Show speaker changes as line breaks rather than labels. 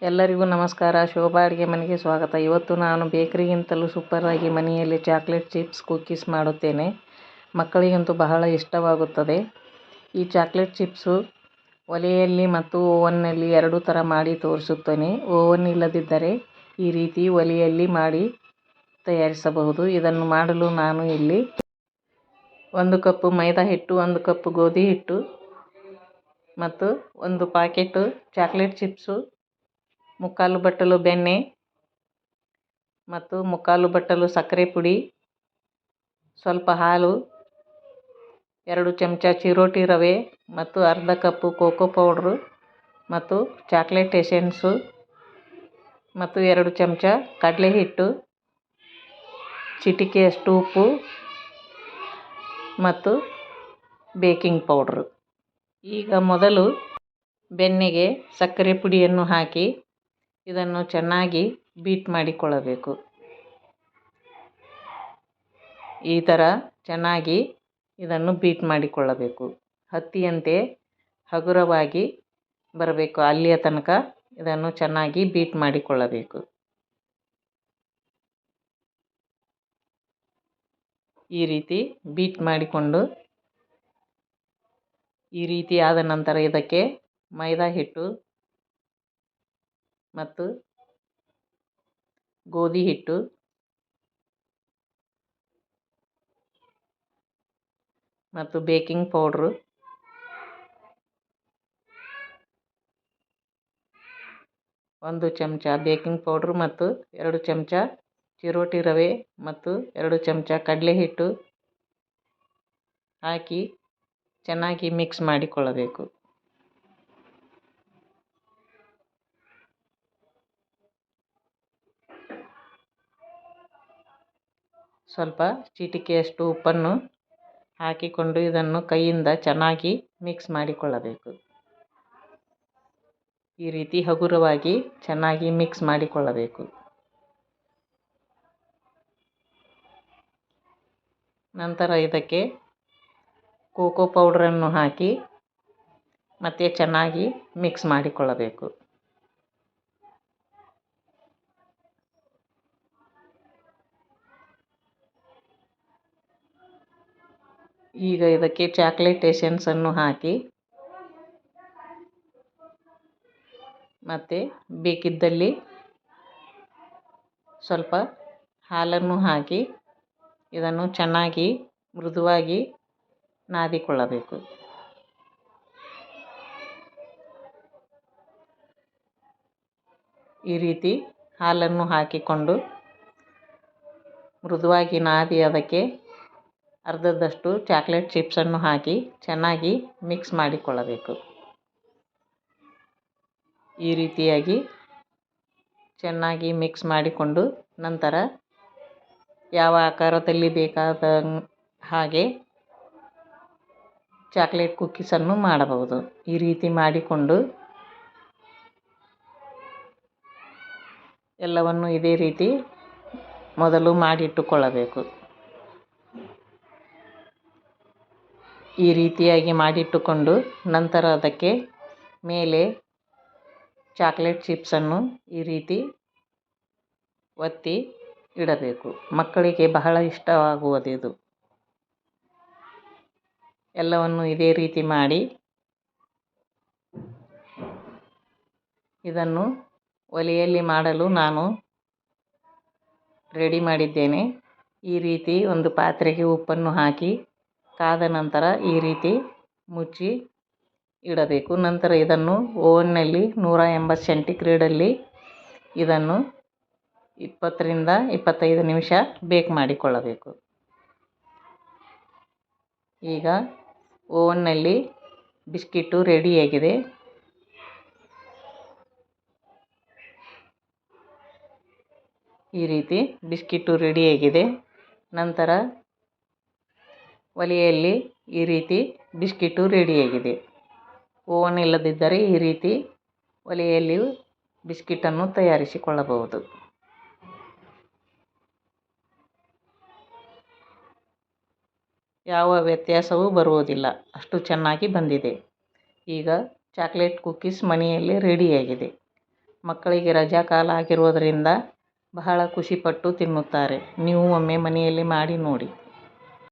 ಎಲ್ಲರಿಗೂ ನಮಸ್ಕಾರ. ಶೋಭಾ ಅಡುಗೆ ಮನೆಗೆ ಸ್ವಾಗತ. ಇವತ್ತು ನಾನು ಬೇಕರಿಗಿಂತಲೂ ಸೂಪರಾಗಿ ಮನೆಯಲ್ಲಿ ಚಾಕ್ಲೇಟ್ ಚಿಪ್ಸ್ ಕುಕ್ಕೀಸ್ ಮಾಡುತ್ತೇನೆ. ಮಕ್ಕಳಿಗಂತೂ ಬಹಳ ಇಷ್ಟವಾಗುತ್ತದೆ. ಈ ಚಾಕ್ಲೇಟ್ ಚಿಪ್ಸು ಒಲೆಯಲ್ಲಿ ಮತ್ತು ಓವನ್ನಲ್ಲಿ ಎರಡೂ ಥರ ಮಾಡಿ ತೋರಿಸುತ್ತೇನೆ. ಓವನ್ ಇಲ್ಲದಿದ್ದರೆ ಈ ರೀತಿ ಒಲೆಯಲ್ಲಿ ಮಾಡಿ ತಯಾರಿಸಬಹುದು. ಇದನ್ನು ಮಾಡಲು ನಾನು ಇಲ್ಲಿ 1 ಕಪ್ ಮೈದಾ ಹಿಟ್ಟು, 1 ಕಪ್ ಗೋಧಿ ಹಿಟ್ಟು ಮತ್ತು 1 ಪ್ಯಾಕೆಟ್ ಚಾಕ್ಲೇಟ್ ಚಿಪ್ಸು, 3/4 ಬಟ್ಟಲು ಬೆಣ್ಣೆ ಮತ್ತು 3/4 ಬಟ್ಟಲು ಸಕ್ಕರೆ ಪುಡಿ, ಸ್ವಲ್ಪ ಹಾಲು, 2 ಚಮಚ ಚಿರೋಟಿ ರವೆ ಮತ್ತು ಅರ್ಧ ಕಪ್ಪು ಕೋಕೋ ಪೌಡ್ರು ಮತ್ತು ಚಾಕ್ಲೇಟ್ ಎಸೆನ್ಸು ಮತ್ತು 2 ಚಮಚ ಕಡಲೆ ಹಿಟ್ಟು, ಚಿಟಿಕೆಯಷ್ಟು ಉಪ್ಪು ಮತ್ತು ಬೇಕಿಂಗ್ ಪೌಡ್ರು. ಈಗ ಮೊದಲು ಬೆಣ್ಣೆಗೆ ಸಕ್ಕರೆ ಪುಡಿಯನ್ನು ಹಾಕಿ ಇದನ್ನು ಚೆನ್ನಾಗಿ ಬೀಟ್ ಮಾಡಿಕೊಳ್ಳಬೇಕು. ಈ ಥರ ಚೆನ್ನಾಗಿ ಇದನ್ನು ಬೀಟ್ ಮಾಡಿಕೊಳ್ಳಬೇಕು. ಹತ್ತಿಯಂತೆ ಹಗುರವಾಗಿ ಬರಬೇಕು. ಅಲ್ಲಿಯ ತನಕ ಇದನ್ನು ಚೆನ್ನಾಗಿ ಬೀಟ್ ಮಾಡಿಕೊಳ್ಳಬೇಕು. ಈ ರೀತಿ ಬೀಟ್ ಮಾಡಿಕೊಂಡು ಈ ರೀತಿ ಆದ ನಂತರ ಇದಕ್ಕೆ ಮೈದಾ ಹಿಟ್ಟು ಮತ್ತು ಗೋಧಿ ಹಿಟ್ಟು ಮತ್ತು ಬೇಕಿಂಗ್ ಪೌಡ್ರು, 1 ಚಮಚ ಬೇಕಿಂಗ್ ಪೌಡ್ರು ಮತ್ತು 2 ಚಮಚ ಚಿರೋಟಿ ರವೆ ಮತ್ತು 2 ಚಮಚ ಕಡಲೆ ಹಿಟ್ಟು ಹಾಕಿ ಚೆನ್ನಾಗಿ ಮಿಕ್ಸ್ ಮಾಡಿಕೊಳ್ಳಬೇಕು. ಸ್ವಲ್ಪ ಚಿಟಿಕೆಯಷ್ಟು ಉಪ್ಪನ್ನು ಹಾಕಿಕೊಂಡು ಇದನ್ನು ಕೈಯಿಂದ ಚೆನ್ನಾಗಿ ಮಿಕ್ಸ್ ಮಾಡಿಕೊಳ್ಳಬೇಕು. ಈ ರೀತಿ ಹಗುರವಾಗಿ ಚೆನ್ನಾಗಿ ಮಿಕ್ಸ್ ಮಾಡಿಕೊಳ್ಳಬೇಕು. ನಂತರ ಇದಕ್ಕೆ ಕೋಕೋ ಪೌಡ್ರನ್ನು ಹಾಕಿ ಮತ್ತೆ ಚೆನ್ನಾಗಿ ಮಿಕ್ಸ್ ಮಾಡಿಕೊಳ್ಳಬೇಕು. ಈಗ ಇದಕ್ಕೆ ಚಾಕ್ಲೇಟ್ ಎಸೆನ್ಸನ್ನು ಹಾಕಿ ಮತ್ತು ಬೇಕಿದ್ದಲ್ಲಿ ಸ್ವಲ್ಪ ಹಾಲನ್ನು ಹಾಕಿ ಇದನ್ನು ಚೆನ್ನಾಗಿ ಮೃದುವಾಗಿ ನಾದಿಕೊಳ್ಳಬೇಕು. ಈ ರೀತಿ ಹಾಲನ್ನು ಹಾಕಿಕೊಂಡು ಮೃದುವಾಗಿ ನಾದಿ ಅದಕ್ಕೆ ಅರ್ಧದಷ್ಟು ಚಾಕ್ಲೇಟ್ ಚಿಪ್ಸನ್ನು ಹಾಕಿ ಚೆನ್ನಾಗಿ ಮಿಕ್ಸ್ ಮಾಡಿಕೊಳ್ಳಬೇಕು. ಈ ರೀತಿಯಾಗಿ ಚೆನ್ನಾಗಿ ಮಿಕ್ಸ್ ಮಾಡಿಕೊಂಡು ನಂತರ ಯಾವ ಆಕಾರದಲ್ಲಿ ಬೇಕಾದ ಹಾಗೆ ಚಾಕ್ಲೇಟ್ ಕುಕ್ಕೀಸನ್ನು ಮಾಡಬಹುದು. ಈ ರೀತಿ ಮಾಡಿಕೊಂಡು ಎಲ್ಲವನ್ನು ಇದೇ ರೀತಿ ಮೊದಲು ಮಾಡಿಟ್ಟುಕೊಳ್ಳಬೇಕು. ಈ ರೀತಿಯಾಗಿ ಮಾಡಿಟ್ಟುಕೊಂಡು ನಂತರ ಅದಕ್ಕೆ ಮೇಲೆ ಚಾಕ್ಲೇಟ್ ಚಿಪ್ಸನ್ನು ಈ ರೀತಿ ಒತ್ತಿ ಇಡಬೇಕು. ಮಕ್ಕಳಿಗೆ ಬಹಳ ಇಷ್ಟವಾಗುವುದಿದು. ಎಲ್ಲವನ್ನು ಇದೇ ರೀತಿ ಮಾಡಿ ಇದನ್ನು ಒಲೆಯಲ್ಲಿ ಮಾಡಲು ನಾನು ರೆಡಿ ಮಾಡಿದ್ದೇನೆ. ಈ ರೀತಿ ಒಂದು ಪಾತ್ರೆಗೆ ಉಪ್ಪನ್ನು ಹಾಕಿ ಕಾದ ನಂತರ ಈ ರೀತಿ ಮುಚ್ಚಿ ಇಡಬೇಕು. ನಂತರ ಇದನ್ನು ಓವನ್ನಲ್ಲಿ 180 ಸೆಂಟಿಗ್ರೇಡಲ್ಲಿ ಇದನ್ನು 20 ರಿಂದ 25 ನಿಮಿಷ ಬೇಕ್ ಮಾಡಿಕೊಳ್ಳಬೇಕು. ಈಗ ಓವನ್ನಲ್ಲಿ ಬಿಸ್ಕಿಟ್ಟು ರೆಡಿಯಾಗಿದೆ. ಈ ರೀತಿ ಬಿಸ್ಕಿಟ್ಟು ರೆಡಿಯಾಗಿದೆ. ನಂತರ ಒಲೆಯಲ್ಲಿ ಈ ರೀತಿ ಬಿಸ್ಕಿಟ್ಟು ರೆಡಿಯಾಗಿದೆ. ಓವನ್ ಇಲ್ಲದಿದ್ದರೆ ಈ ರೀತಿ ಒಲೆಯಲ್ಲಿ ಬಿಸ್ಕಿಟನ್ನು ತಯಾರಿಸಿಕೊಳ್ಳಬಹುದು. ಯಾವ ವ್ಯತ್ಯಾಸವೂ ಬರುವುದಿಲ್ಲ. ಅಷ್ಟು ಚೆನ್ನಾಗಿ ಬಂದಿದೆ. ಈಗ ಚಾಕ್ಲೇಟ್ ಕುಕ್ಕೀಸ್ ಮನೆಯಲ್ಲಿ ರೆಡಿಯಾಗಿದೆ. ಮಕ್ಕಳಿಗೆ ರಜಾ ಕಾಲ ಆಗಿರುವುದರಿಂದ ಬಹಳ ಖುಷಿಪಟ್ಟು ತಿನ್ನುತ್ತಾರೆ. ನೀವು ಒಮ್ಮೆ ಮನೆಯಲ್ಲಿ ಮಾಡಿ ನೋಡಿ.